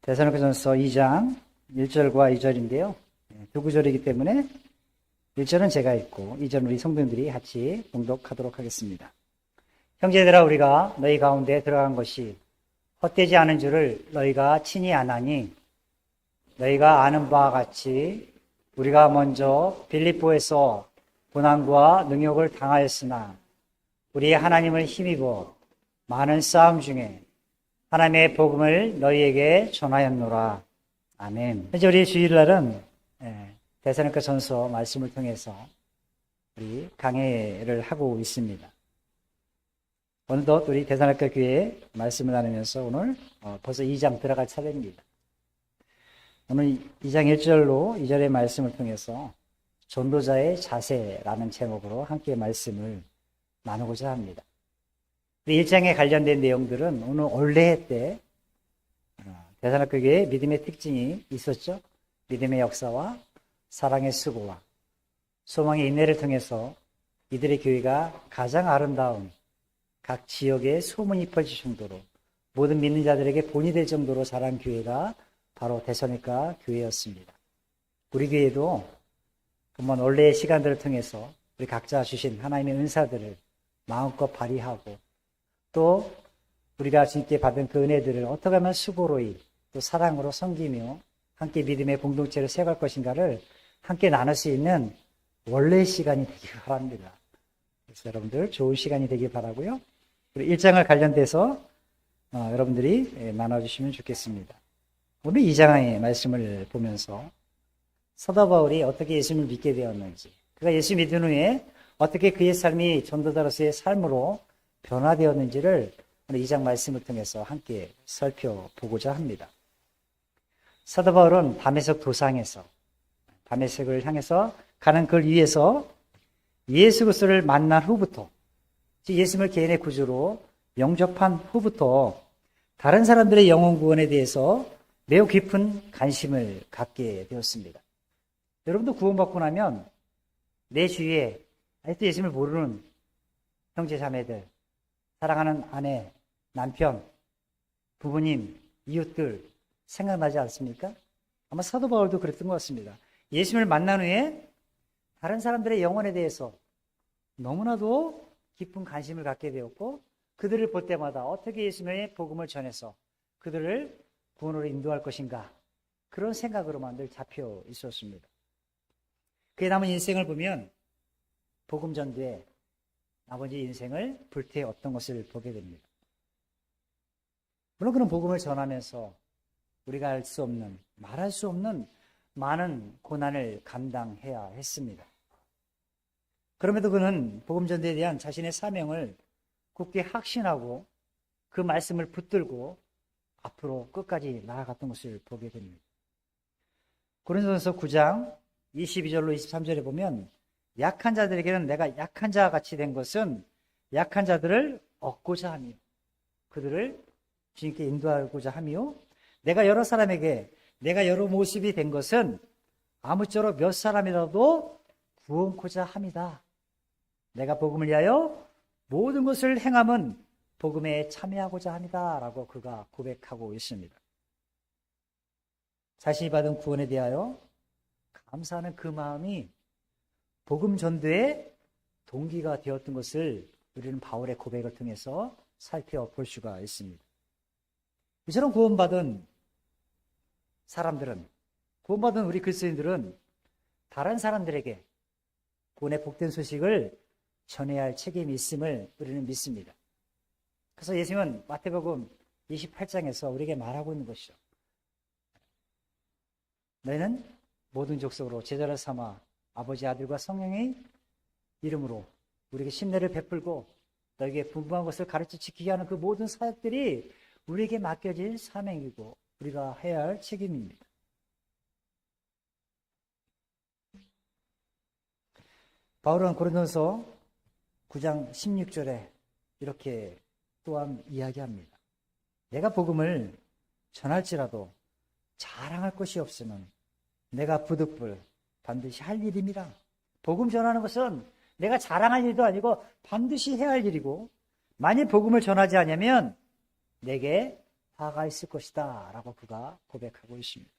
데살로니가전서 2장 1절과 2절인데요. 두 구절이기 때문에 1절은 제가 읽고 2절은 우리 성도님들이 같이 봉독하도록 하겠습니다. 형제들아, 우리가 너희 가운데 들어간 것이 헛되지 않은 줄을 너희가 친히 아나니, 너희가 아는 바와 같이 우리가 먼저 빌립보에서 고난과 능욕을 당하였으나 우리 하나님을 힘입어 많은 싸움 중에 하나님의 복음을 너희에게 전하였노라. 아멘. 이제 우리 주일날은 데살로니가전서 말씀을 통해서 우리 강해를 하고 있습니다. 오늘도 우리 데살로니가 교회에 말씀을 나누면서 오늘 벌써 2장 들어갈 차례입니다. 오늘 2장 1절로 2절의 말씀을 통해서 전도자의 자세라는 제목으로 함께 말씀을 나누고자 합니다. 1장에 관련된 내용들은 오늘 올해 때 데살로니가 교회의 믿음의 특징이 있었죠. 믿음의 역사와 사랑의 수고와 소망의 인내를 통해서 이들의 교회가 가장 아름다운 각 지역에 소문이 퍼질 정도로 모든 믿는 자들에게 본이 될 정도로 자란 교회가 바로 데살로니가 교회였습니다. 우리 교회도 그만 원래의 시간들을 통해서 우리 각자 주신 하나님의 은사들을 마음껏 발휘하고 또 우리가 주님께 받은 그 은혜들을 어떻게 하면 수고로이 또 사랑으로 섬기며 함께 믿음의 공동체를 세워갈 것인가를 함께 나눌 수 있는 원래의 시간이 되길 바랍니다. 그래서 여러분들 좋은 시간이 되길 바라고요. 우리 1장을 관련돼서 여러분들이 나눠주시면 좋겠습니다. 오늘 2장의 말씀을 보면서 사도 바울이 어떻게 예수님을 믿게 되었는지, 그가 예수 믿은 후에 어떻게 그의 삶이 전도자로서의 삶으로 변화되었는지를 오늘 2장 말씀을 통해서 함께 살펴보고자 합니다. 사도 바울은 다메섹 도상에서 다메섹을 향해서 가는 그 위에서 예수 그리스도를 만난 후부터, 즉 예수님을 개인의 구주로 영접한 후부터 다른 사람들의 영혼 구원에 대해서 매우 깊은 관심을 갖게 되었습니다. 여러분도 구원받고 나면 내 주위에 아직도 예수님을 모르는 형제 자매들, 사랑하는 아내, 남편, 부모님, 이웃들 생각나지 않습니까? 아마 사도 바울도 그랬던 것 같습니다. 예수님을 만난 후에 다른 사람들의 영혼에 대해서 너무나도 깊은 관심을 갖게 되었고 그들을 볼 때마다 어떻게 예수님의 복음을 전해서 그들을 구원으로 인도할 것인가, 그런 생각으로만 늘 잡혀 있었습니다. 그의 남은 인생을 보면 복음 전도에 아버지 인생을 불태웠던 것을 보게 됩니다. 물론 그런 복음을 전하면서 우리가 알 수 없는, 말할 수 없는 많은 고난을 감당해야 했습니다. 그럼에도 그는 복음 전도에 대한 자신의 사명을 굳게 확신하고 그 말씀을 붙들고 앞으로 끝까지 나아갔던 것을 보게 됩니다. 고린도전서 9장 22절로 23절에 보면 약한 자들에게는 내가 약한 자와 같이 된 것은 약한 자들을 얻고자 하며 그들을 주님께 인도하고자 하며 내가 여러 사람에게 내가 여러 모습이 된 것은 아무쪼록 몇 사람이라도 구원코자 함이다. 내가 복음을 위하여 모든 것을 행함은 복음에 참여하고자 합니다. 라고 그가 고백하고 있습니다. 자신이 받은 구원에 대하여 감사하는 그 마음이 복음 전도의 동기가 되었던 것을 우리는 바울의 고백을 통해서 살펴볼 수가 있습니다. 이처럼 구원받은 사람들은, 구원받은 우리 그리스도인들은 다른 사람들에게 구원의 복된 소식을 전해야 할 책임이 있음을 우리는 믿습니다. 그래서 예수님은 마태복음 28장에서 우리에게 말하고 있는 것이죠. 너희는 모든 족속으로 제자를 삼아 아버지, 아들과 성령의 이름으로 우리에게 신뢰를 베풀고 너에게 분부한 것을 가르쳐 지키게 하는 그 모든 사역들이 우리에게 맡겨질 사명이고 우리가 해야 할 책임입니다. 바울은 고린도전서 9장 16절에 이렇게 또한 이야기합니다. 내가 복음을 전할지라도 자랑할 것이 없으면 내가 부득불 반드시 할 일임이라. 복음 전하는 것은 내가 자랑할 일도 아니고 반드시 해야 할 일이고 만일 복음을 전하지 않으면 내게 다가 있을 것이다 라고 그가 고백하고 있습니다.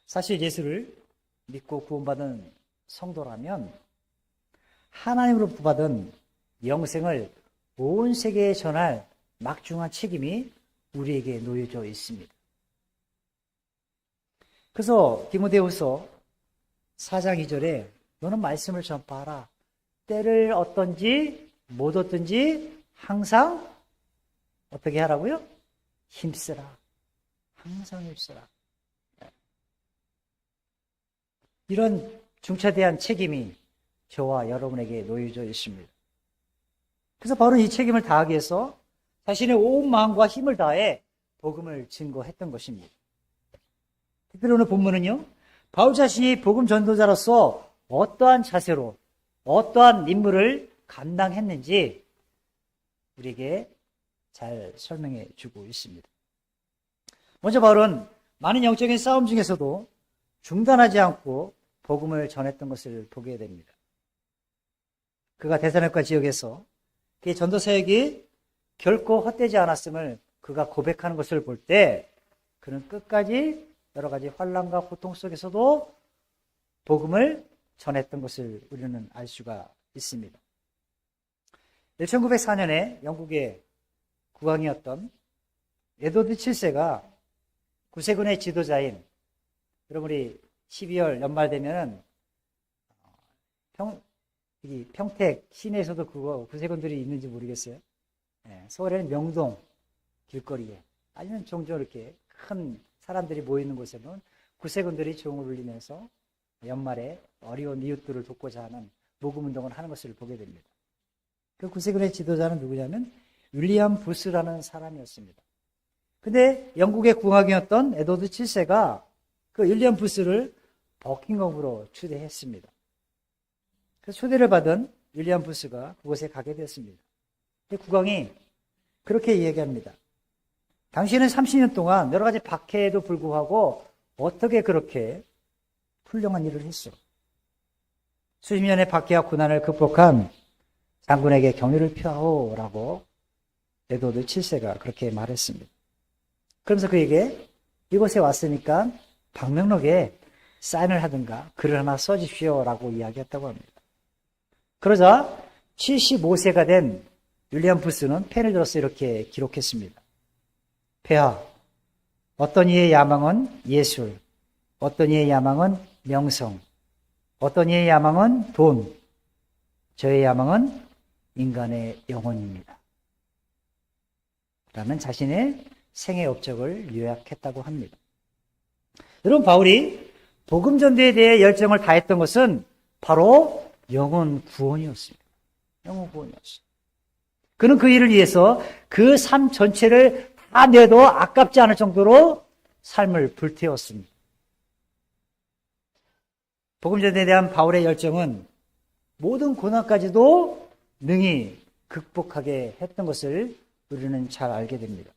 사실 예수를 믿고 구원받은 성도라면 하나님으로부터 받은 영생을 온 세계에 전할 막중한 책임이 우리에게 놓여져 있습니다. 그래서 디모데후서 4장 2절에 너는 말씀을 전파하라. 때를 얻든지 못 얻든지 항상 어떻게 하라고요? 힘쓰라. 항상 힘쓰라. 이런 중차대한 책임이 저와 여러분에게 놓여져 있습니다. 그래서 바로 이 책임을 다하기 위해서 자신의 온 마음과 힘을 다해 복음을 증거했던 것입니다. 특별히 오늘 본문은요, 바울 자신이 복음 전도자로서 어떠한 자세로 어떠한 임무를 감당했는지 우리에게 잘 설명해 주고 있습니다. 먼저 바울은 많은 영적인 싸움 중에서도 중단하지 않고 복음을 전했던 것을 보게 됩니다. 그가 데살로니가 지역에서 그의 전도 사역이 결코 헛되지 않았음을 그가 고백하는 것을 볼 때 그는 끝까지 여러 가지 환난과 고통 속에서도 복음을 전했던 것을 우리는 알 수가 있습니다. 1904년에 영국의 국왕이었던 에드워드 7세가 구세군의 지도자인, 여러분 우리 12월 연말 되면은 평택 시내에서도 그거 구세군들이 있는지 모르겠어요. 서울에는 명동 길거리에 아니면 종종 이렇게 큰 사람들이 모이는 곳에는 구세군들이 종을 울리면서 연말에 어려운 이웃들을 돕고자 하는 모금운동을 하는 것을 보게 됩니다. 그 구세군의 지도자는 누구냐면 윌리엄 부스라는 사람이었습니다. 근데 영국의 국왕이었던 에드워드 7세가 그 윌리엄 부스를 버킹엄으로 초대했습니다. 그래서 초대를 받은 윌리엄 부스가 그곳에 가게 됐습니다. 국왕이 그렇게 이야기합니다. 당신은 30년 동안 여러 가지 박해에도 불구하고 어떻게 그렇게 훌륭한 일을 했어? 수십 년의 박해와 고난을 극복한 장군에게 경의를 표하오라고 에드워드 7세가 그렇게 말했습니다. 그러면서 그에게 이곳에 왔으니까 방명록에 사인을 하든가 글을 하나 써주십시오라고 이야기했다고 합니다. 그러자 75세가 된 윌리엄 부스는 펜을 들어서 이렇게 기록했습니다. 폐하, 어떤 이의 야망은 예술, 어떤 이의 야망은 명성, 어떤 이의 야망은 돈, 저의 야망은 인간의 영혼입니다. 라는 자신의 생애 업적을 요약했다고 합니다. 여러분, 바울이 복음 전도에 대해 열정을 다했던 것은 바로 영혼 구원이었습니다. 영혼 구원이었습니다. 그는 그 일을 위해서 그 삶 전체를 다 내도 아깝지 않을 정도로 삶을 불태웠습니다. 복음 전도에 대한 바울의 열정은 모든 고난까지도 능히 극복하게 했던 것을 우리는 잘 알게 됩니다.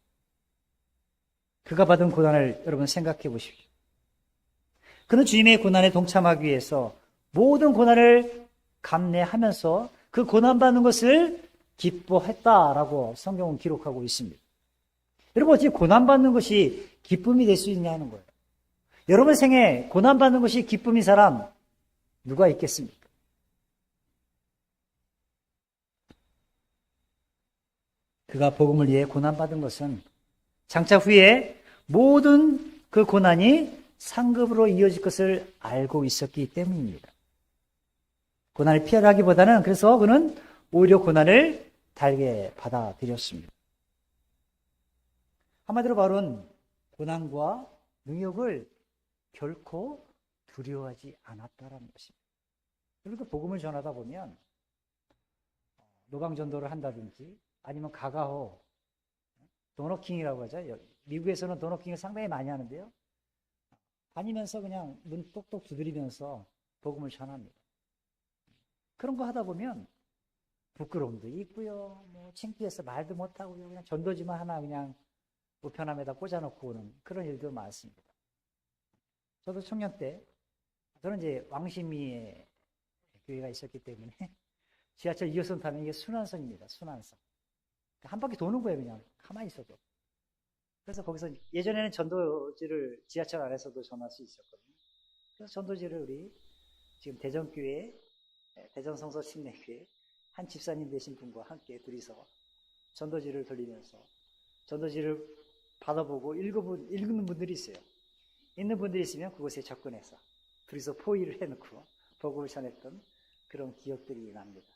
그가 받은 고난을 여러분 생각해 보십시오. 그는 주님의 고난에 동참하기 위해서 모든 고난을 감내하면서 그 고난받는 것을 기뻐했다라고 성경은 기록하고 있습니다. 여러분, 어떻게 고난받는 것이 기쁨이 될 수 있냐는 거예요. 여러분 생에 고난받는 것이 기쁨인 사람 누가 있겠습니까? 그가 복음을 위해 고난받은 것은 장차 후에 모든 그 고난이 상급으로 이어질 것을 알고 있었기 때문입니다. 고난을 피하기보다는 그래서 그는 오히려 고난을 달게 받아들였습니다. 한마디로 바울은 고난과 능욕을 결코 두려워하지 않았다라는 것입니다. 그리고 복음을 전하다 보면 노방전도를 한다든지 아니면 가가호, 도너킹이라고 하죠. 미국에서는 도너킹을 상당히 많이 하는데요. 다니면서 그냥 문 똑똑 두드리면서 복음을 전합니다. 그런 거 하다 보면 부끄러움도 있고요. 뭐 창피해서 말도 못하고요. 그냥 전도지만 하나 그냥 우편함에다 꽂아놓고 오는 그런 일도 많습니다. 저도 청년 때 저는 이제 왕십리에 교회가 있었기 때문에 지하철 2호선 타면 이게 순환선입니다. 순환선. 한 바퀴 도는 거예요, 그냥. 가만히 있어도. 그래서 거기서 예전에는 전도지를 지하철 안에서도 전할 수 있었거든요. 그래서 전도지를 우리 지금 대전교회, 대전성서 침례교회 한 집사님 되신 분과 함께 둘이서 전도지를 돌리면서 전도지를 받아보고 읽는 분들이 있어요. 있는 분들이 있으면 그곳에 접근해서 둘이서 포위를 해놓고 복음을 전했던 그런 기억들이 납니다.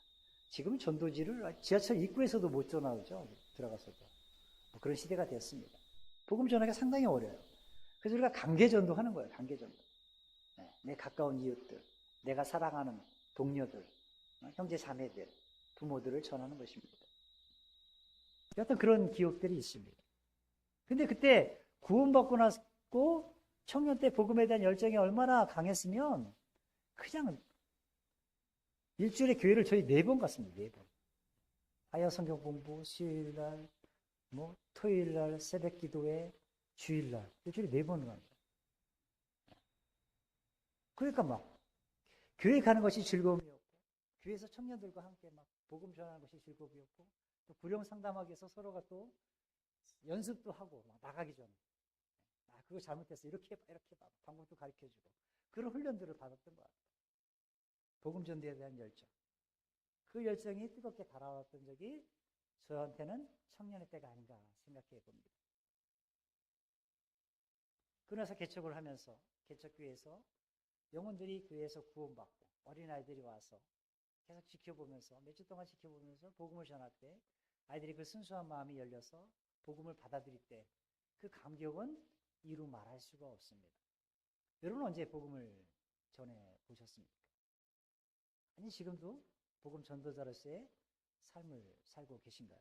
지금 전도지를 지하철 입구에서도 못 전하죠. 들어가서도. 뭐 그런 시대가 되었습니다. 복음 전하기가 상당히 어려워요. 그래서 우리가 강제전도 하는 거예요. 강제전도. 내 가까운 이웃들, 내가 사랑하는 동료들, 형제 자매들, 부모들을 전하는 것입니다. 어떤 그런 기억들이 있습니다. 근데 그때 구원받고 났고 청년 때 복음에 대한 열정이 얼마나 강했으면 그냥 일주일에 교회를 저희 4번 갔습니다. 4번. 하여 성경 공부, 수요일날, 토요일날, 새벽 기도회, 주일날. 일주일에 4번 갑니다. 그러니까 교회 가는 것이 즐거움이었고, 교회에서 청년들과 함께 복음 전하는 것이 즐거움이었고, 또 불용 상담하기 위해서 서로가 또 연습도 하고, 나가기 전에. 그거 잘못했어. 이렇게 해봐, 이렇게 해봐. 방법도 가르쳐주고. 그런 훈련들을 받았던 것 같아요. 복음 전도에 대한 열정. 그 열정이 뜨겁게 달아왔던 적이 저한테는 청년의 때가 아닌가 생각해 봅니다. 그러나서 개척을 하면서 개척교회에서 영혼들이 교회에서 구원받고 어린아이들이 와서 계속 지켜보면서 몇 주 동안 지켜보면서 복음을 전할 때 아이들이 그 순수한 마음이 열려서 복음을 받아들일 때 그 감격은 이루 말할 수가 없습니다. 여러분 언제 복음을 전해 보셨습니까? 아니 지금도 복음 전도자로서의 삶을 살고 계신가요?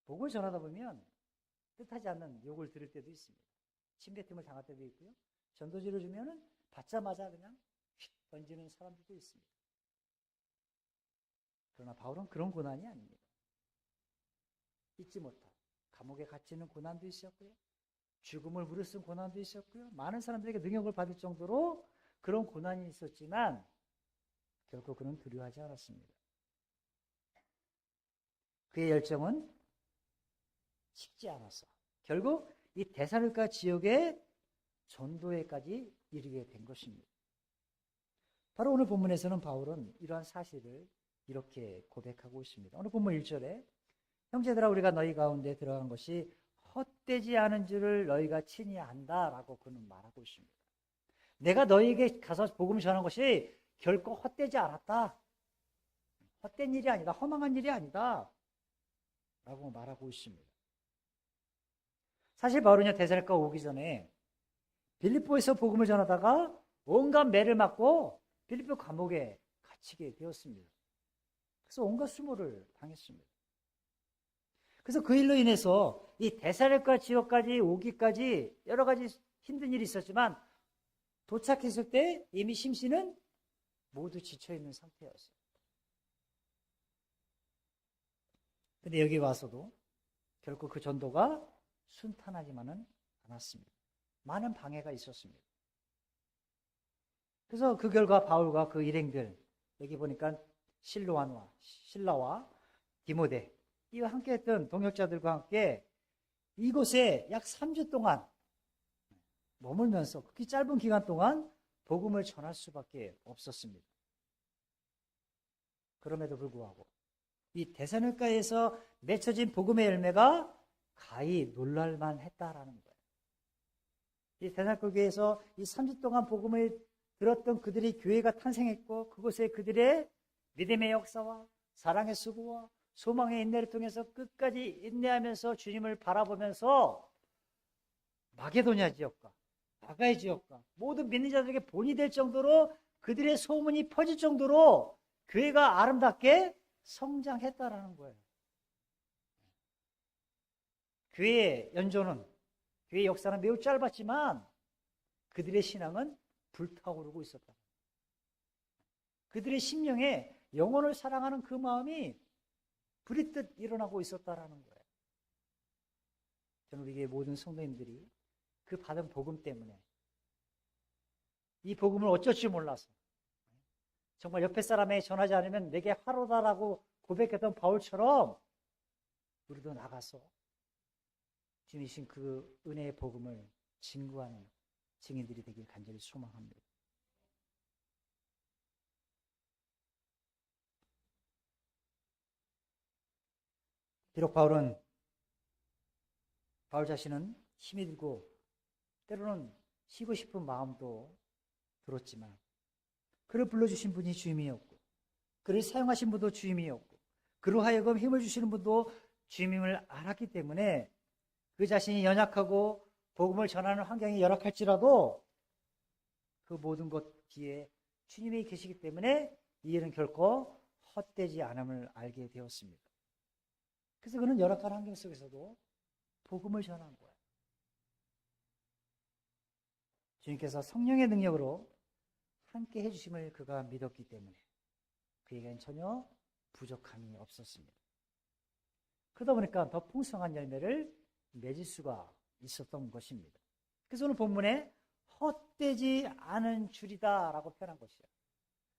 복음을 전하다 보면 뜻하지 않는 욕을 들을 때도 있습니다. 침뱉음을 당할 때도 있고요. 전도지를 주면은 받자마자 그냥 휙 던지는 사람들도 있습니다. 그러나 바울은 그런 고난이 아닙니다. 잊지 못할 감옥에 갇히는 고난도 있었고요. 죽음을 무릅쓴 고난도 있었고요. 많은 사람들에게 능욕을 받을 정도로 그런 고난이 있었지만 결코 그는 두려워하지 않았습니다. 그의 열정은 식지 않았어. 결국 이 데살로니가 지역의 전도회까지 이르게 된 것입니다. 바로 오늘 본문에서는 바울은 이러한 사실을 이렇게 고백하고 있습니다. 오늘 본문 1절에 형제들아 우리가 너희 가운데 들어간 것이 헛되지 않은 줄을 너희가 친히 안다라고 그는 말하고 있습니다. 내가 너희에게 가서 복음 전한 것이 결코 헛되지 않았다. 헛된 일이 아니다. 허망한 일이 아니다. 라고 말하고 있습니다. 사실 바울은요, 데살로니가 오기 전에 빌립보에서 복음을 전하다가 온갖 매를 맞고 빌립보 감옥에 갇히게 되었습니다. 그래서 온갖 수모를 당했습니다. 그래서 그 일로 인해서 이 데살로니가 지역까지 오기까지 여러 가지 힘든 일이 있었지만 도착했을 때 이미 심신은 모두 지쳐있는 상태였어요. 근데 여기 와서도 결국 그 전도가 순탄하지만은 않았습니다. 많은 방해가 있었습니다. 그래서 그 결과 바울과 그 일행들, 여기 보니까 실라와 디모데, 이와 함께 했던 동역자들과 함께 이곳에 약 3주 동안 머물면서 그렇게 짧은 기간 동안 복음을 전할 수밖에 없었습니다. 그럼에도 불구하고 이 데살로니가에서 맺혀진 복음의 열매가 가히 놀랄만 했다라는 거예요. 이 데살로니가 교회에서 이 3주 동안 복음을 들었던 그들이 교회가 탄생했고 그곳에 그들의 믿음의 역사와 사랑의 수고와 소망의 인내를 통해서 끝까지 인내하면서 주님을 바라보면서 마게도냐 지역과 아가야 지역과 모든 믿는 자들에게 본이 될 정도로 그들의 소문이 퍼질 정도로 교회가 아름답게 성장했다라는 거예요. 교회의 연조는, 교회의 역사는 매우 짧았지만 그들의 신앙은 불타오르고 있었다. 그들의 심령에 영혼을 사랑하는 그 마음이 불이 일어나고 있었다라는 거예요. 저는 우리의 모든 성도님들이 그 받은 복음 때문에 이 복음을 어쩔 줄 몰라서 정말 옆에 사람에게 전하지 않으면 내게 화로다라고 고백했던 바울처럼 우리도 나가서 주님이 주신 그 은혜의 복음을 증거하는 증인들이 되길 간절히 소망합니다. 비록 바울 자신은 힘이 들고 때로는 쉬고 싶은 마음도 들었지만 그를 불러주신 분이 주님이었고 그를 사용하신 분도 주님이었고 그로 하여금 힘을 주시는 분도 주님임을 알았기 때문에 그 자신이 연약하고 복음을 전하는 환경이 열악할지라도 그 모든 것 뒤에 주님이 계시기 때문에 이 일은 결코 헛되지 않음을 알게 되었습니다. 그래서 그는 열악한 환경 속에서도 복음을 전한 거예요. 주님께서 성령의 능력으로 함께 해주심을 그가 믿었기 때문에 그에게는 전혀 부족함이 없었습니다. 그러다 보니까 더 풍성한 열매를 맺을 수가 있었던 것입니다. 그래서 오늘 본문에 헛되지 않은 줄이다 라고 표현한 것이에요.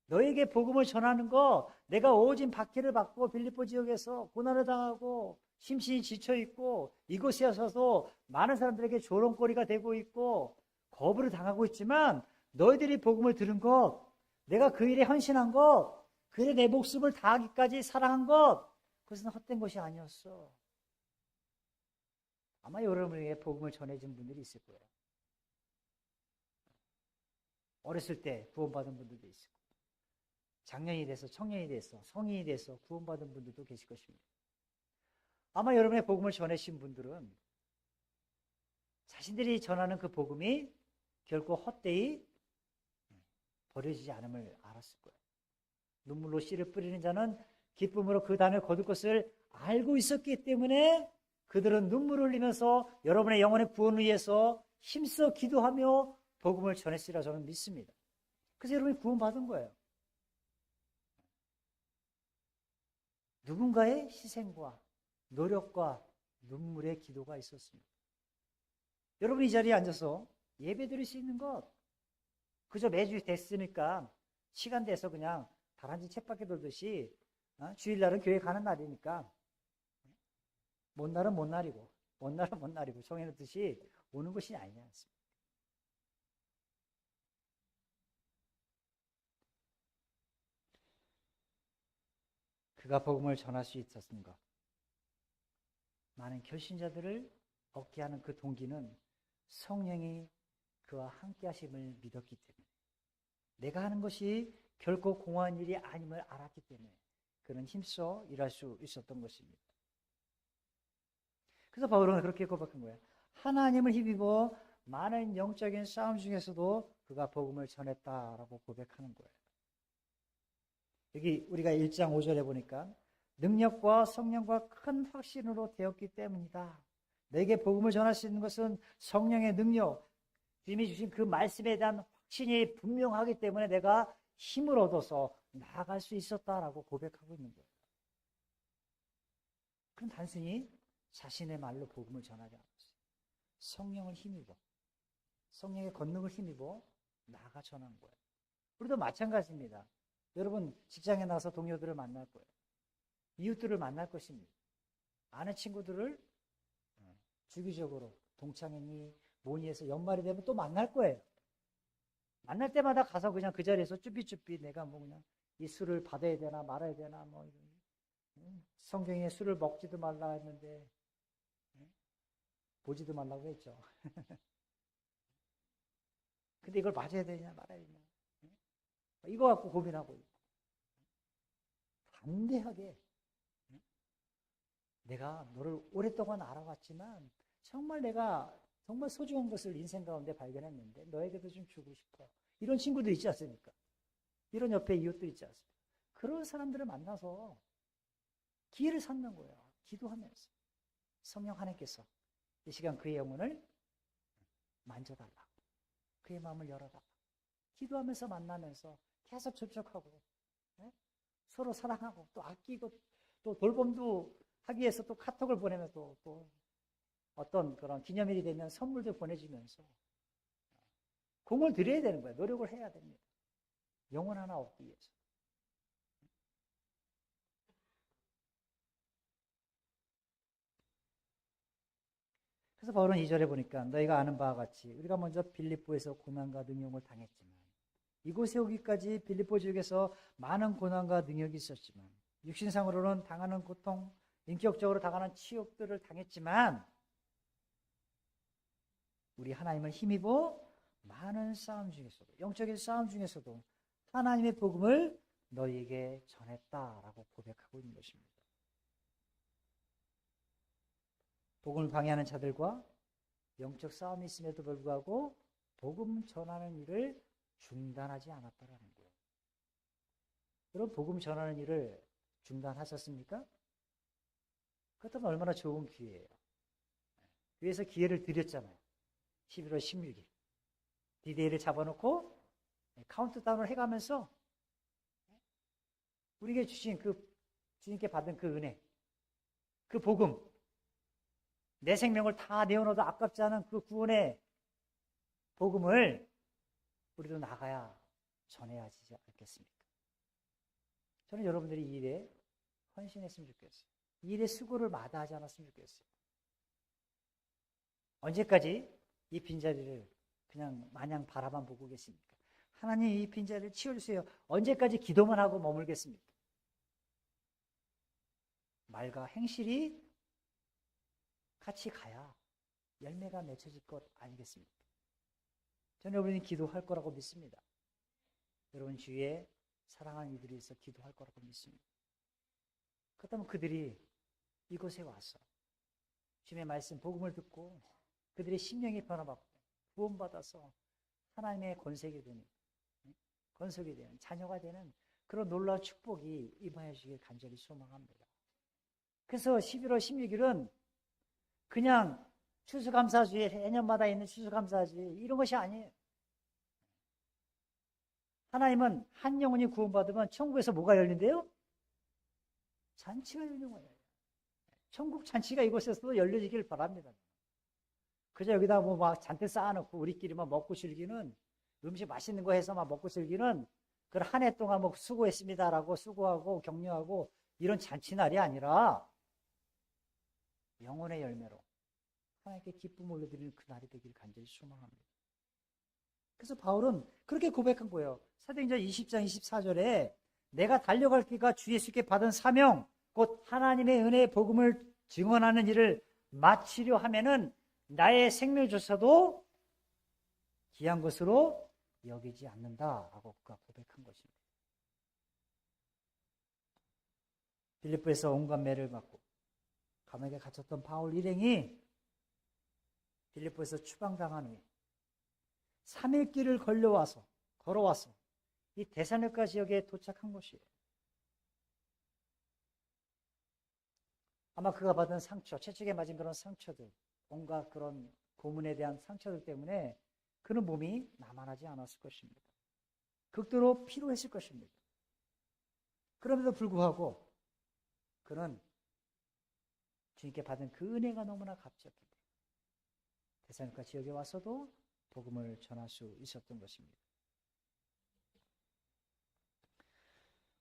너에게 복음을 전하는 거 내가 오진 박해를 받고 빌립보 지역에서 고난을 당하고 심신이 지쳐있고 이곳에 와서도 많은 사람들에게 조롱거리가 되고 있고 거부를 당하고 있지만 너희들이 복음을 들은 것, 내가 그 일에 헌신한 것, 그 일에 내 목숨을 다하기까지 사랑한 것, 그것은 헛된 것이 아니었어. 아마 여러분에게 복음을 전해준 분들이 있을 거예요. 어렸을 때 구원받은 분들도 있을 거예요. 장년이 돼서 청년이 돼서 성인이 돼서 구원받은 분들도 계실 것입니다. 아마 여러분의 복음을 전해주신 분들은 자신들이 전하는 그 복음이 결코 헛되이 버려지지 않음을 알았을 거예요. 눈물로 씨를 뿌리는 자는 기쁨으로 그 단을 거둘 것을 알고 있었기 때문에 그들은 눈물을 흘리면서 여러분의 영혼의 구원을 위해서 힘써 기도하며 복음을 전했으리라 저는 믿습니다. 그래서 여러분이 구원받은 거예요. 누군가의 희생과 노력과 눈물의 기도가 있었습니다. 여러분이 이 자리에 앉아서 예배 드릴 수 있는 것, 그저 매주 됐으니까 시간 돼서 그냥 다람쥐 쳇바퀴 돌듯이 주일날은 교회 가는 날이니까 못 날은 못 날이고 먼 날은 먼 날이고 정해놓듯이 오는 것이 아니지 않습니까? 그가 복음을 전할 수 있었는가? 많은 결신자들을 얻게 하는 그 동기는 성령이 그와 함께 하심을 믿었기 때문에 내가 하는 것이 결코 공허한 일이 아님을 알았기 때문에 그는 힘써 일할 수 있었던 것입니다. 그래서 바울은 그렇게 고백한 거예요. 하나님을 힘입어 많은 영적인 싸움 중에서도 그가 복음을 전했다라고 고백하는 거예요. 여기 우리가 1장 5절에 보니까 능력과 성령과 큰 확신으로 되었기 때문이다. 내게 복음을 전할 수 있는 것은 성령의 능력, 주님이 주신 그 말씀에 대한 확신이 분명하기 때문에 내가 힘을 얻어서 나아갈 수 있었다라고 고백하고 있는 거예요. 그럼 단순히 자신의 말로 복음을 전하지 않았어요. 성령을 힘입어, 성령의 권능을 힘입어 나아가 전한 거예요. 우리도 마찬가지입니다. 여러분 직장에 나가서 동료들을 만날 거예요. 이웃들을 만날 것입니다. 아는 친구들을 주기적으로 동창회니 뭐니 해서 연말이 되면 또 만날 거예요. 만날 때마다 가서 그냥 그 자리에서 쭈삣쭈삣 내가 뭐 그냥 이 술을 받아야 되나 말아야 되나 뭐 이런 성경에 술을 먹지도 말라 했는데 보지도 말라고 했죠. 근데 이걸 맞아야 되냐 말아야 되냐 이거 갖고 고민하고 있고 담대하게 내가 너를 오랫동안 알아왔지만 정말 내가 정말 소중한 것을 인생 가운데 발견했는데 너에게도 좀 주고 싶어. 이런 친구들 있지 않습니까? 이런 옆에 이웃들 있지 않습니까? 그런 사람들을 만나서 기회를 찾는 거예요. 기도하면서. 성령 하나님께서 이 시간 그의 영혼을 만져달라고. 그의 마음을 열어달라고. 기도하면서 만나면서 계속 접촉하고 서로 사랑하고 또 아끼고 또 돌봄도 하기 위해서 또 카톡을 보내면서 또 어떤 그런 기념일이 되면 선물도 보내주면서 공을 들여야 되는 거예요. 노력을 해야 됩니다. 영혼 하나 얻기 위해서. 그래서 바울은 2절에 보니까 너희가 아는 바와 같이 우리가 먼저 빌립보에서 고난과 능욕을 당했지만 이곳에 오기까지 빌립보 지역에서 많은 고난과 능욕이 있었지만 육신상으로는 당하는 고통, 인격적으로 당하는 치욕들을 당했지만 우리 하나님을 힘입어 많은 싸움 중에서도, 영적인 싸움 중에서도 하나님의 복음을 너희에게 전했다라고 고백하고 있는 것입니다. 복음을 방해하는 자들과 영적 싸움이 있음에도 불구하고 복음 전하는 일을 중단하지 않았다라는 거예요. 여러분, 복음 전하는 일을 중단하셨습니까? 그렇다면 얼마나 좋은 기회예요. 위에서 기회를 드렸잖아요. 11월 16일. 디데이를 잡아놓고 카운트다운을 해가면서 우리에게 주신 주님께 받은 그 은혜, 그 복음, 내 생명을 다 내어놓아도 아깝지 않은 그 구원의 복음을 우리도 나가야 전해야 하지 않겠습니까? 저는 여러분들이 이 일에 헌신했으면 좋겠어요. 이 일에 수고를 마다하지 않았으면 좋겠어요. 언제까지 이 빈자리를 그냥 마냥 바라만 보고 계십니까? 하나님, 이 빈자리를 치워주세요. 언제까지 기도만 하고 머물겠습니까? 말과 행실이 같이 가야 열매가 맺혀질 것 아니겠습니까? 저는 여러분이 기도할 거라고 믿습니다. 여러분 주위에 사랑하는 이들이 있어 기도할 거라고 믿습니다. 그렇다면 그들이 이곳에 와서 주님의 말씀, 복음을 듣고 그들의 심령이 변화받고 구원받아서 하나님의 권세가 되는, 건속이 되는, 자녀가 되는 그런 놀라운 축복이 임하여 주길 간절히 소망합니다. 그래서 11월 16일은 그냥 추수감사주일, 해년마다 있는 추수감사주일 이런 것이 아니에요. 하나님은 한 영혼이 구원받으면 천국에서 뭐가 열린대요? 잔치가 열리는 거예요. 천국 잔치가 이곳에서도 열려지길 바랍니다. 그저 여기다 뭐 막 잔뜩 쌓아놓고 우리끼리만 먹고 즐기는, 음식 맛있는 거 해서 막 먹고 즐기는 그런 한 해 동안 뭐 수고했습니다라고 수고하고 격려하고 이런 잔치날이 아니라 영혼의 열매로 하나님께 기쁨 올려드리는 그 날이 되기를 간절히 소망합니다. 그래서 바울은 그렇게 고백한 거예요. 사도행전 20장 24절에 내가 달려갈 길과 주 예수께 받은 사명, 곧 하나님의 은혜의 복음을 증언하는 일을 마치려 하면은 나의 생명조차도 귀한 것으로 여기지 않는다라고 그가 고백한 것입니다. 빌립보에서 온갖 매를 받고 감옥에 갇혔던 바울 일행이 빌립보에서 추방당한 후에 3일 길을 걸어와서 이 데살로니가 지역에 도착한 것이에요. 아마 그가 받은 상처, 채찍에 맞은 그런 상처들, 온갖 그런 고문에 대한 상처들 때문에 그는 몸이 나만하지 않았을 것입니다. 극도로 피로했을 것입니다. 그럼에도 불구하고 그는 주님께 받은 그 은혜가 너무나 값졌기 때문에 데살로니가 지역에 와서도 복음을 전할 수 있었던 것입니다.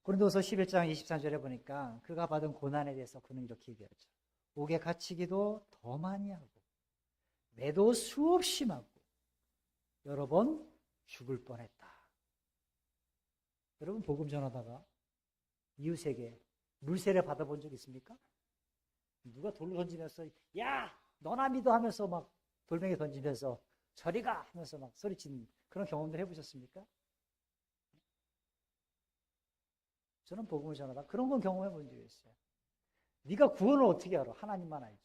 고린도서 11장 23절에 보니까 그가 받은 고난에 대해서 그는 이렇게 얘기하죠. 옥에 갇히기도 더 많이 하고 매도 수없이 맞고 여러 번 죽을 뻔했다. 여러분 복음 전하다가 이웃에게 물세례 받아본 적 있습니까? 누가 돌로 던지면서 야 너나 믿어 하면서 막 돌멩이 던지면서 저리 가 하면서 막 소리치는 그런 경험들 해보셨습니까? 저는 복음을 전하다 그런 건 경험해 본 적이 있어요. 네가 구원을 어떻게 알아? 하나님만 알지.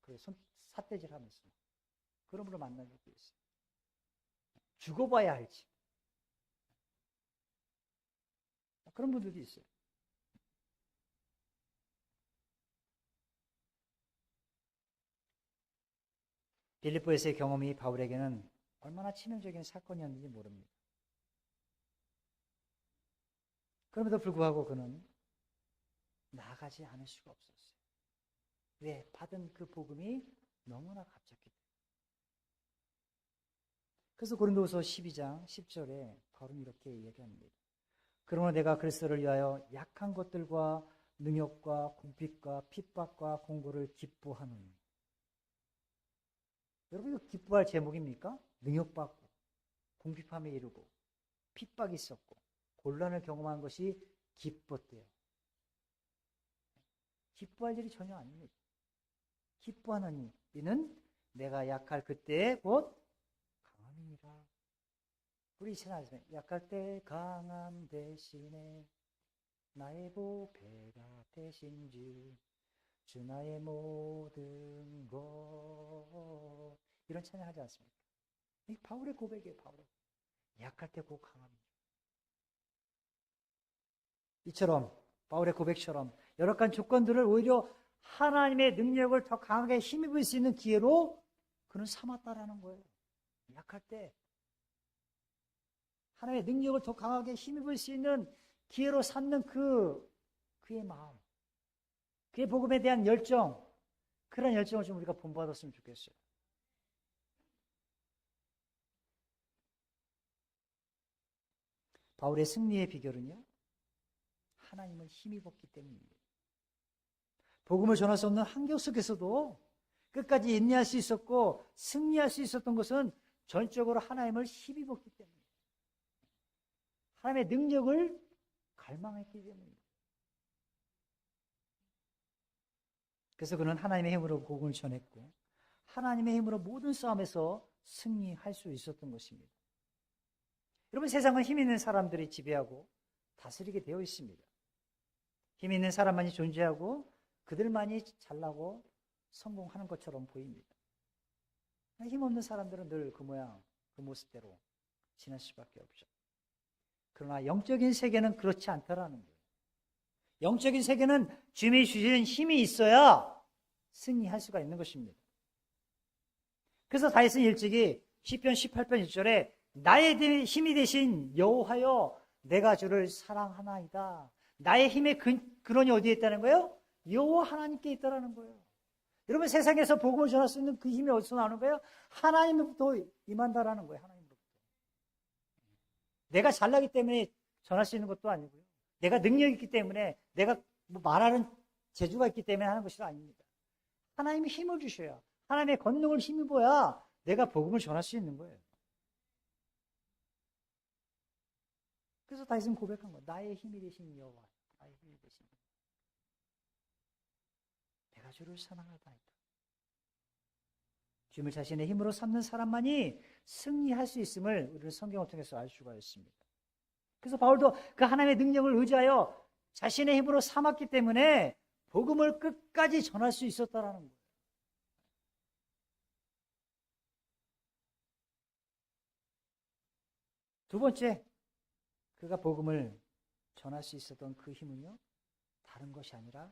그래서 삿대질 하면서 그런 분을 만난 적이 있어요. 죽어봐야 알지. 그런 분들도 있어요. 빌립보에서의 경험이 바울에게는 얼마나 치명적인 사건이었는지 모릅니다. 그럼에도 불구하고 그는 나가지 않을 수가 없었어요. 왜? 받은 그 복음이 너무나 값졌기 때문에. 그래서 고린도후서 12장 10절에 바울은 이렇게 얘기합니다. 그러나 내가 그리스도를 위하여 약한 것들과 능욕과 궁핍과 핍박과 공고를 기뻐하노니 여러분, 이거 기뻐할 제목입니까? 능욕받고, 궁핍함에 이르고, 핍박이 있었고, 곤란을 경험한 것이 기뻤대요. 기뻐할 일이 전혀 아닙니다. 기뻐하는 이는 내가 약할 그때에 곧 강함이니라. 우리 신앙에서 약할 때 강함 대신에 나의 보배가 되신즉 주 나의 모든 것, 이런 찬양하지 않습니까? 이 바울의 고백이에요. 바울의 약할 때 곧 강함이죠. 이처럼 바울의 고백처럼 여러 가지 조건들을 오히려 하나님의 능력을 더 강하게 힘입을 수 있는 기회로 그는 삼았다라는 거예요. 약할 때 하나님의 능력을 더 강하게 힘입을 수 있는 기회로 삼는 그의 마음, 그의 복음에 대한 열정, 그런 열정을 좀 우리가 본받았으면 좋겠어요. 바울의 승리의 비결은요, 하나님을 힘입었기 때문입니다. 복음을 전할 수 없는 환경 속에서도 끝까지 인내할 수 있었고 승리할 수 있었던 것은 전적으로 하나님을 힘입었기 때문입니다. 하나님의 능력을 갈망했기 때문입니다. 그래서 그는 하나님의 힘으로 복음을 전했고 하나님의 힘으로 모든 싸움에서 승리할 수 있었던 것입니다. 여러분, 세상은 힘 있는 사람들이 지배하고 다스리게 되어 있습니다. 힘 있는 사람만이 존재하고 그들만이 잘나고 성공하는 것처럼 보입니다. 힘없는 사람들은 늘 그 모양, 그 모습대로 지낼 수밖에 없죠. 그러나 영적인 세계는 그렇지 않다라는 거예요. 영적인 세계는 주님이 주시는 힘이 있어야 승리할 수가 있는 것입니다. 그래서 다윗은 일찍이 시편 18편 1절에 나의 힘이 되신 여호와여 내가 주를 사랑하나이다. 나의 힘의 근원이 어디에 있다는 거예요? 여호와 하나님께 있다라는 거예요. 여러분, 세상에서 복음을 전할 수 있는 그 힘이 어디서 나오는 거예요? 하나님으로부터 임한다라는 거예요. 하나님으로부터. 내가 잘나기 때문에 전할 수 있는 것도 아니고요. 내가 능력이 있기 때문에 내가 말하는 재주가 있기 때문에 하는 것이 아닙니다. 하나님이 힘을 주셔야, 하나님의 권능을 힘입어야 내가 복음을 전할 수 있는 거예요. 그래서 다윗은 고백한 거예요. 나의 힘이 되신 여호와, 나의 힘이 되신 여호와. 내가 주를 사랑하다이다. 주님을 자신의 힘으로 삼는 사람만이 승리할 수 있음을 우리는 성경을 통해서 알 수가 있습니다. 그래서 바울도 그 하나님의 능력을 의지하여 자신의 힘으로 삼았기 때문에 복음을 끝까지 전할 수 있었다라는 거예요. 두 번째, 그가 복음을 전할 수 있었던 그 힘은요, 다른 것이 아니라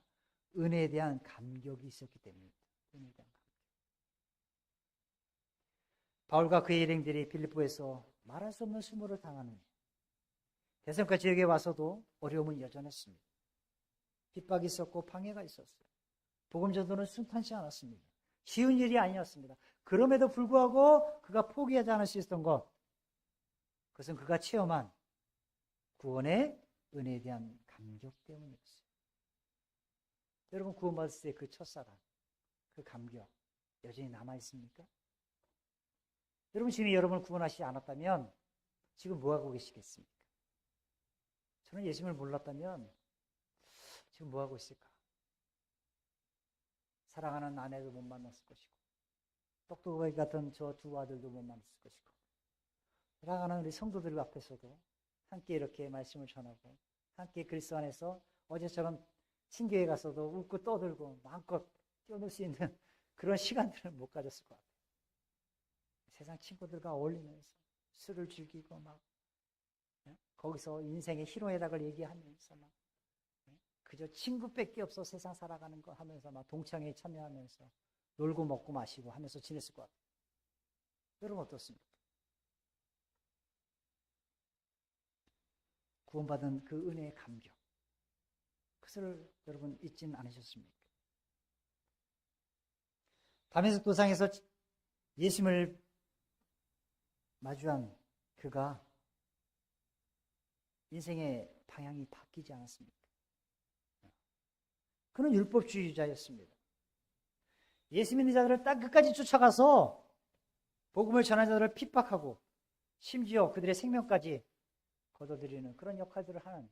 은혜에 대한 감격이 있었기 때문입니다. 은혜에 대한 감격. 바울과 그의 일행들이 빌립보에서 말할 수 없는 수모를 당하는 데살로니가 지역에 와서도 어려움은 여전했습니다. 핍박이 있었고 방해가 있었어요. 복음 전도는 순탄치 않았습니다. 쉬운 일이 아니었습니다. 그럼에도 불구하고 그가 포기하지 않을 수 있었던 것, 그것은 그가 체험한 구원의 은혜에 대한 감격 때문이었어요. 여러분, 구원받았을 때 그 첫사랑, 그 감격 여전히 남아있습니까? 여러분, 지금 여러분을 구원하시지 않았다면 지금 뭐하고 계시겠습니까? 저는 예수님을 몰랐다면 지금 뭐하고 있을까? 사랑하는 아내도 못 만났을 것이고 똑똑하게 같은 저 두 아들도 못 만났을 것이고 사랑하는 우리 성도들 앞에서도 함께 이렇게 말씀을 전하고 함께 그리스도 안에서 어제처럼 친교회 가서도 웃고 떠들고 마음껏 뛰어놀 수 있는 그런 시간들을 못 가졌을 것 같아요. 세상 친구들과 어울리면서 술을 즐기고 막 거기서 인생의 희로애락을 얘기하면서 막 그저 친구밖에 없어 세상 살아가는 거 하면서 막 동창회에 참여하면서 놀고 먹고 마시고 하면서 지냈을 것 같아요. 여러분 어떻습니까? 구원받은 그 은혜의 감격, 그것을 여러분 잊지는 않으셨습니까? 다메섹 도상에서 예수님을 마주한 그가 인생의 방향이 바뀌지 않았습니까? 그는 율법주의자였습니다. 예수 믿는 자들을 딱 끝까지 쫓아가서 복음을 전하는 자들을 핍박하고 심지어 그들의 생명까지 거둬들이는 그런 역할들을 하는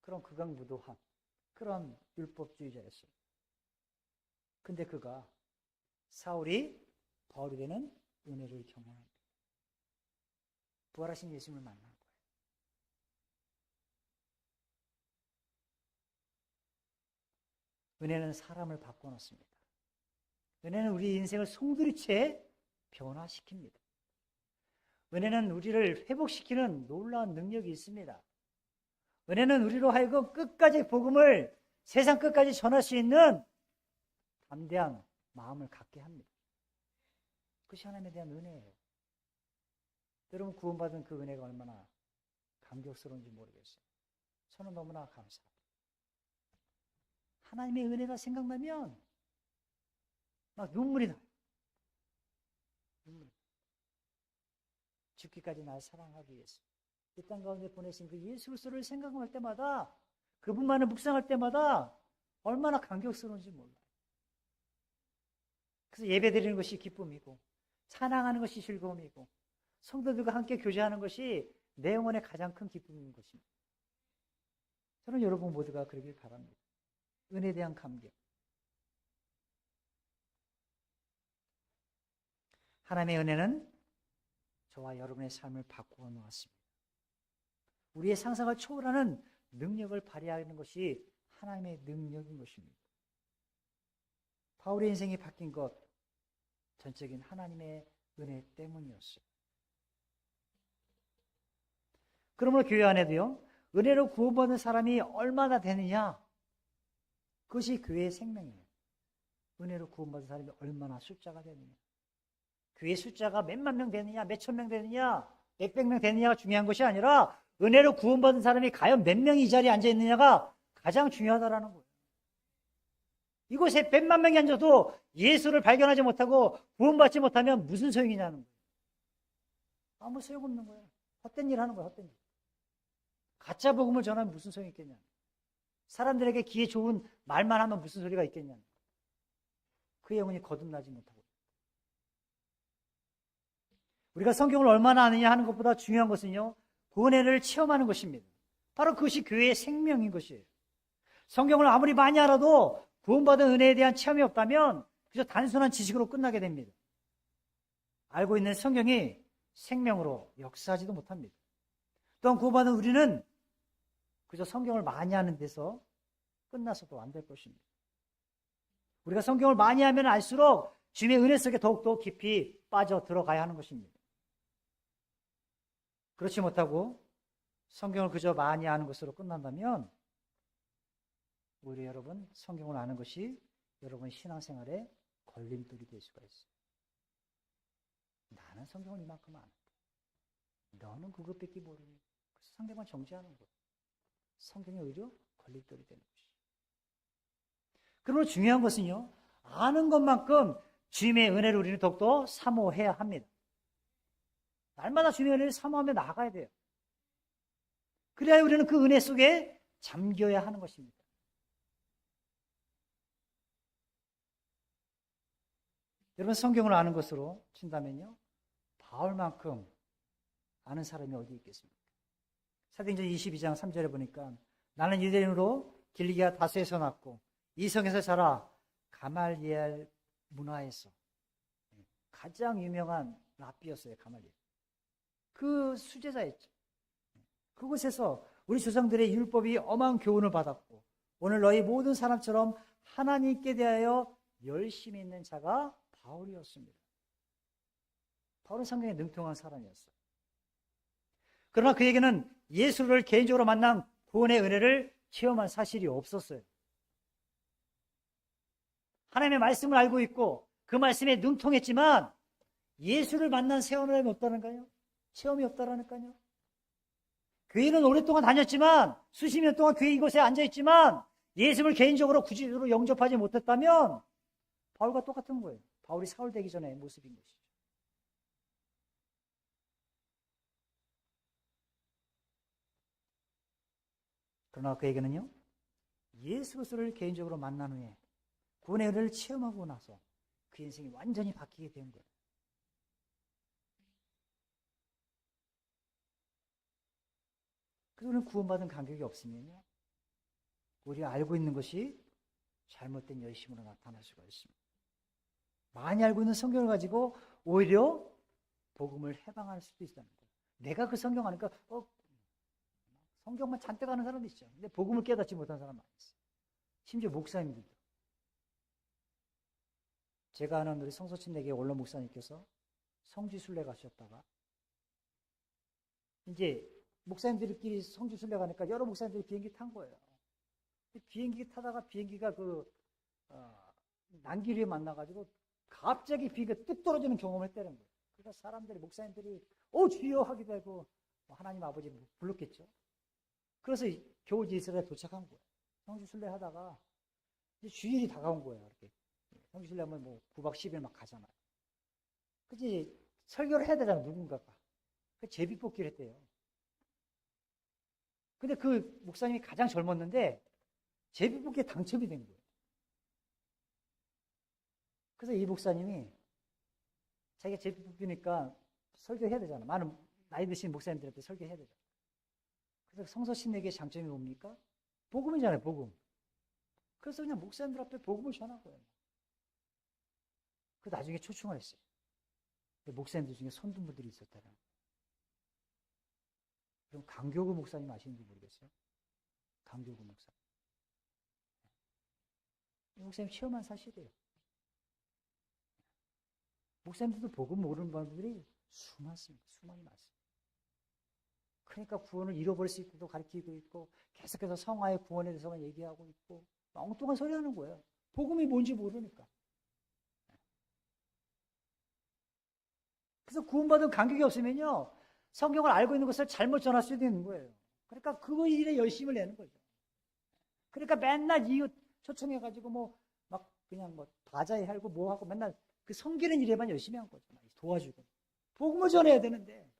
그런 극악무도한 그런 율법주의자였어요. 근데 그가 사울이 바울이 되는 은혜를 경험합니다. 부활하신 예수님을 만난 거예요. 은혜는 사람을 바꿔놓습니다. 은혜는 우리 인생을 송두리째 변화시킵니다. 은혜는 우리를 회복시키는 놀라운 능력이 있습니다. 은혜는 우리로 하여금 끝까지 복음을 세상 끝까지 전할 수 있는 담대한 마음을 갖게 합니다. 그것이 하나님에 대한 은혜예요. 여러분 구원받은 그 은혜가 얼마나 감격스러운지 모르겠어요. 저는 너무나 감사합니다. 하나님의 은혜가 생각나면 막 눈물이 나요. 죽기까지 날 사랑하기 위해서 이 땅 가운데 보내신 그 예수 그리스도를 생각할 때마다 그분만을 묵상할 때마다 얼마나 감격스러운지 몰라요. 그래서 예배드리는 것이 기쁨이고 찬양하는 것이 즐거움이고 성도들과 함께 교제하는 것이 내 영혼의 가장 큰 기쁨인 것입니다. 저는 여러분 모두가 그러길 바랍니다. 은혜에 대한 감격. 하나님의 은혜는 저와 여러분의 삶을 바꾸어 놓았습니다. 우리의 상상을 초월하는 능력을 발휘하는 것이 하나님의 능력인 것입니다. 바울의 인생이 바뀐 것, 전적인 하나님의 은혜 때문이었어요. 그러므로 교회 안에도요, 은혜로 구원받은 사람이 얼마나 되느냐, 그것이 교회의 생명이에요. 은혜로 구원받은 사람이 얼마나 숫자가 되느냐. 교회 숫자가 몇만 명 되느냐, 몇천 명 되느냐, 몇백 명 되느냐가 중요한 것이 아니라 은혜로 구원받은 사람이 과연 몇 명이 이 자리에 앉아 있느냐가 가장 중요하다라는 거예요. 이곳에 100만 명이 앉아도 예수를 발견하지 못하고 구원받지 못하면 무슨 소용이냐는 거예요. 아무 소용없는 거예요. 헛된 일 하는 거예요. 헛된 일. 가짜 복음을 전하면 무슨 소용이 있겠냐. 사람들에게 귀에 좋은 말만 하면 무슨 소리가 있겠냐. 그 영혼이 거듭나지 못하고. 우리가 성경을 얼마나 아느냐 하는 것보다 중요한 것은요, 구원을 체험하는 것입니다. 바로 그것이 교회의 생명인 것이에요. 성경을 아무리 많이 알아도 구원받은 은혜에 대한 체험이 없다면 그저 단순한 지식으로 끝나게 됩니다. 알고 있는 성경이 생명으로 역사하지도 못합니다. 또한 구원받은 우리는 그저 성경을 많이 하는 데서 끝나서도 안 될 것입니다. 우리가 성경을 많이 하면 알수록 주님의 은혜 속에 더욱더 깊이 빠져 들어가야 하는 것입니다. 그렇지 못하고 성경을 그저 많이 아는 것으로 끝난다면 오히려 여러분 성경을 아는 것이 여러분 신앙생활에 걸림돌이 될 수가 있어요. 나는 성경을 이만큼 아는데 너는 그것밖에 모르니 그래서 상대방 정죄하는 거예요. 성경이 오히려 걸림돌이 되는 것이죠. 그러므로 중요한 것은요, 아는 것만큼 주님의 은혜를 우리는 더욱더 사모해야 합니다. 날마다 주님의 은혜를 사모하며 나아가야 돼요. 그래야 우리는 그 은혜 속에 잠겨야 하는 것입니다. 여러분 성경을 아는 것으로 친다면요, 바울만큼 아는 사람이 어디 있겠습니까? 사도행전 22장 3절에 보니까 나는 유대인으로 길리기아 다스에서 났고 이성에서 자라 가말리엘 문화에서 가장 유명한 랍비였어요. 가말리엘. 그 수제자였죠. 그곳에서 우리 조상들의 율법이 엄한 교훈을 받았고 오늘 너희 모든 사람처럼 하나님께 대하여 열심히 있는 자가 바울이었습니다. 바울은 성경에 능통한 사람이었어요. 그러나 그에게는 예수를 개인적으로 만난 구원의 은혜를 체험한 사실이 없었어요. 하나님의 말씀을 알고 있고 그 말씀에 능통했지만 예수를 만난 체험이 없다는가요? 체험이 없다라니까요. 교회는 오랫동안 다녔지만 수십 년 동안 교회 이곳에 앉아있지만 예수를 개인적으로 구체적으로 영접하지 못했다면 바울과 똑같은 거예요. 바울이 사울 되기 전의 모습인 것이죠. 그러나 그에게는요, 예수 그리스도를 개인적으로 만난 후에 구원의 은혜를 체험하고 나서 그 인생이 완전히 바뀌게 된 거예요. 그거는 구원받은 간격이 없으면요, 우리가 알고 있는 것이 잘못된 열심으로 나타날 수가 있습니다. 많이 알고 있는 성경을 가지고 오히려 복음을 해방할 수도 있다는 거예요. 내가 그 성경 아니까 성경만 잔뜩 아는 사람도 있죠. 근데 복음을 깨닫지 못한 사람 많이 있어요. 심지어 목사님들도. 제가 아는 우리 성서친내계 원로 목사님께서 성지순례 가셨다가 이제 목사님들끼리 성지순례 가니까 여러 목사님들이 비행기 탄 거예요. 비행기 타다가 비행기가 난길 위에 만나가지고 갑자기 비행기가 뚝 떨어지는 경험을 했다는 거예요. 그러니까 사람들이, 목사님들이 주여 하기도 하고 하나님 아버지 불렀겠죠. 그래서 겨우 이스라엘에 도착한 거예요. 성지순례 하다가 이제 주일이 다가온 거예요. 이렇게 성지순례 하면 9박 10일 막 가잖아요. 그치, 설교를 해야 되잖아요, 누군가가. 그 제비뽑기를 했대요. 근데 그 목사님이 가장 젊었는데 제비뽑기에 당첨이 된 거예요. 그래서 이 목사님이 자기가 제비뽑기니까 설교해야 되잖아. 많은 나이 드신 목사님들한테 설교해야 되잖아. 그래서 성서신에게 장점이 뭡니까? 복음이잖아요, 복음. 그래서 그냥 목사님들 앞에 복음을 전한 거예요. 그 나중에 초청을 했어요. 목사님들 중에 손든분들이 있었다는. 그럼 강교구 목사님 아시는지 모르겠어요? 강교구 목사님. 이 목사님 체험한 사실이에요. 목사님들도 복음 모르는 분들이 수많습니다. 수많이 많습니다. 그러니까 구원을 잃어버릴 수 있고도 가르치고 있고 계속해서 성화의 구원에 대해서만 얘기하고 있고 엉뚱한 소리 하는 거예요. 복음이 뭔지 모르니까. 그래서 구원받은 간격이 없으면요, 성경을 알고 있는 것을 잘못 전할 수도 있는 거예요. 그러니까 그 일에 열심을 내는 거죠. 그러니까 맨날 이웃 초청해가지고 막 그냥 바자회 하고 하고 맨날 그 섬기는 일에만 열심히 한 거죠. 도와주고. 복음을 전해야 되는데,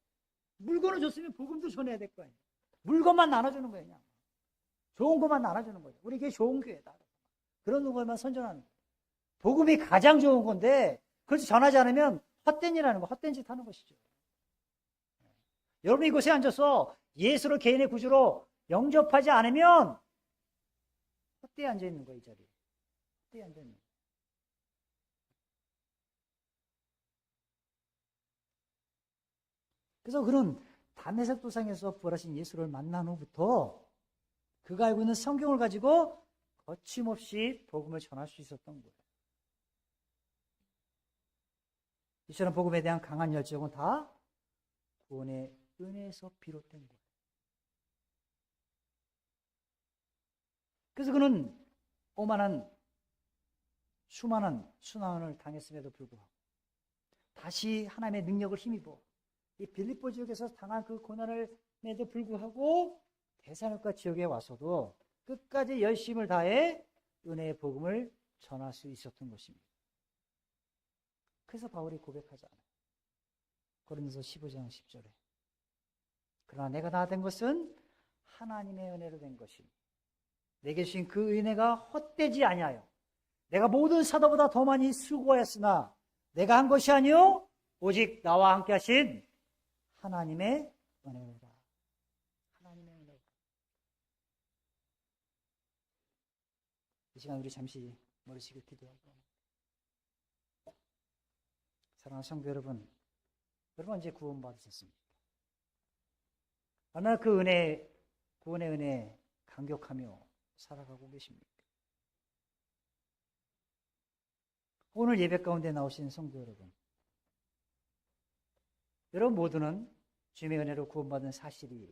물건을 줬으면 복음도 전해야 될 거 아니에요. 물건만 나눠주는 거예요, 그냥. 좋은 것만 나눠주는 거죠. 우리 교회 좋은 교회다. 그런 것만 선전하는 거예요. 복음이 가장 좋은 건데, 그걸 전하지 않으면 헛된 일 하는 거, 헛된 짓 하는 것이죠. 여러분이 이곳에 앉아서 예수를 개인의 구주로 영접하지 않으면 헛되이 앉아있는 거예요, 이 자리에. 헛되이 앉아있는 거예요. 그래서 그는 담에색 도상에서 부활하신 예수를 만난 후부터 그가 알고 있는 성경을 가지고 거침없이 복음을 전할 수 있었던 거예요. 이처럼 복음에 대한 강한 열정은 다 구원의 은혜에서 비롯된 거예요. 그래서 그는 수많은 순환을 당했음에도 불구하고 다시 하나님의 능력을 힘입어 이 빌립보 지역에서 당한 그 고난을에도 불구하고 데살로니가 지역에 와서도 끝까지 열심을 다해 은혜의 복음을 전할 수 있었던 것입니다. 그래서 바울이 고백하지 않아요. 고린도서 15장 10절에 그러나 내가 다 된 것은 하나님의 은혜로 된 것이니 내게 주신 그 은혜가 헛되지 아니하여 내가 모든 사도보다 더 많이 수고하였으나 내가 한 것이 아니요 오직 나와 함께 하신 하나님의 은혜로다. 하나님의 은혜로다. 이 시간 우리 잠시 머리 숙여 기도하고. 사랑하는 성도 여러분, 언제 구원받으셨습니까? 얼마나 그 은혜, 구원의 은혜 감격하며 살아가고 계십니까? 오늘 예배 가운데 나오신 성도 여러분, 여러분 모두는 주님의 은혜로 구원받은 사실이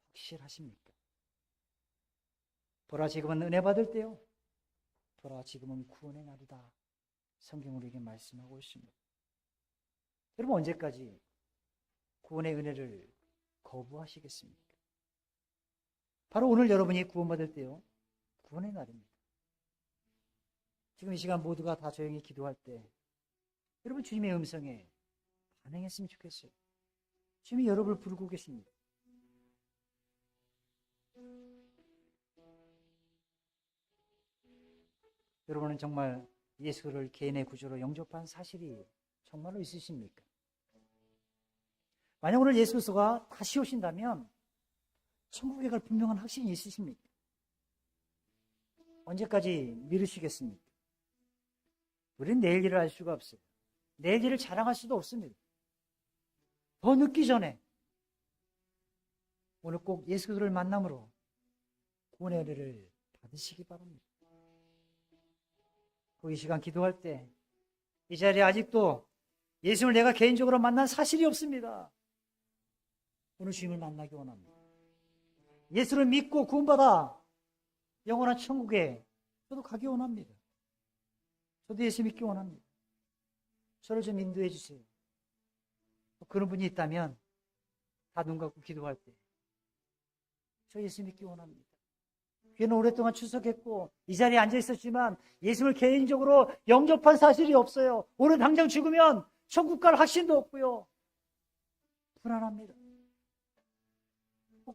확실하십니까? 보라, 지금은 은혜 받을 때요. 보라, 지금은 구원의 날이다. 성경으로 우리에게 말씀하고 있습니다. 여러분, 언제까지 구원의 은혜를 거부하시겠습니까? 바로 오늘 여러분이 구원받을 때요. 구원의 날입니다. 지금 이 시간 모두가 다 조용히 기도할 때 여러분 주님의 음성에 반응했으면 좋겠어요. 주님이 여러분을 부르고 계십니다. 여러분은 정말 예수를 개인의 구주로 영접한 사실이 정말로 있으십니까? 만약 오늘 예수가 다시 오신다면 천국에 갈 분명한 확신이 있으십니까? 언제까지 미루시겠습니까? 우리는 내일 일을 알 수가 없어요. 내일 일을 자랑할 수도 없습니다. 더 늦기 전에 오늘 꼭 예수 그리스도를 만남으로 구원의 은혜를 받으시기 바랍니다. 이 시간 기도할 때 이 자리에 아직도 예수를 내가 개인적으로 만난 사실이 없습니다. 오늘 주님을 만나기 원합니다. 예수를 믿고 구원받아 영원한 천국에 저도 가기 원합니다. 저도 예수 믿기 원합니다. 저를 좀 인도해 주세요. 그런 분이 있다면 다 눈 감고 기도할 때 저 예수 믿기 원합니다. 교회는 오랫동안 출석했고 이 자리에 앉아 있었지만 예수를 개인적으로 영접한 사실이 없어요. 오늘 당장 죽으면 천국 갈 확신도 없고요. 불안합니다.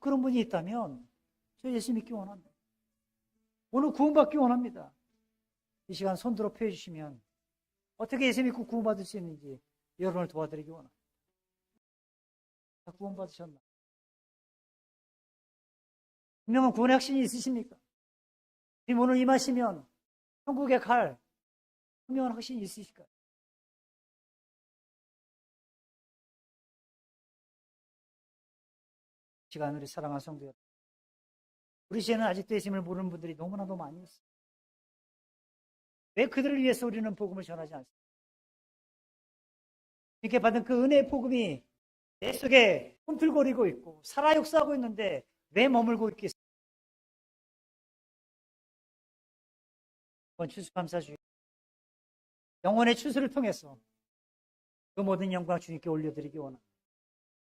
그런 분이 있다면 저 예수 믿기 원합니다. 오늘 구원받기 원합니다. 이 시간 손들어 펴주시면 어떻게 예수 믿고 구원받을 수 있는지 여러분을 도와드리기 원합니다. 다 구원받으셨나? 분명한 구원의 확신이 있으십니까? 지금 오늘 임하시면 천국에 갈 분명한 확신이 있으실까요? 시간 우리 사랑하는 성도 여러분, 우리 시에는 아직도 예수님을 모르는 분들이 너무나도 많이 있어요. 왜 그들을 위해서 우리는 복음을 전하지 않습니까? 이렇게 받은 그 은혜의 복음이 내 속에 꿈틀거리고 있고 살아 역사하고 있는데 왜 머물고 있겠습니까? 이번 추수감사주의 영혼의 추수를 통해서 그 모든 영광 주님께 올려드리기 원합니다.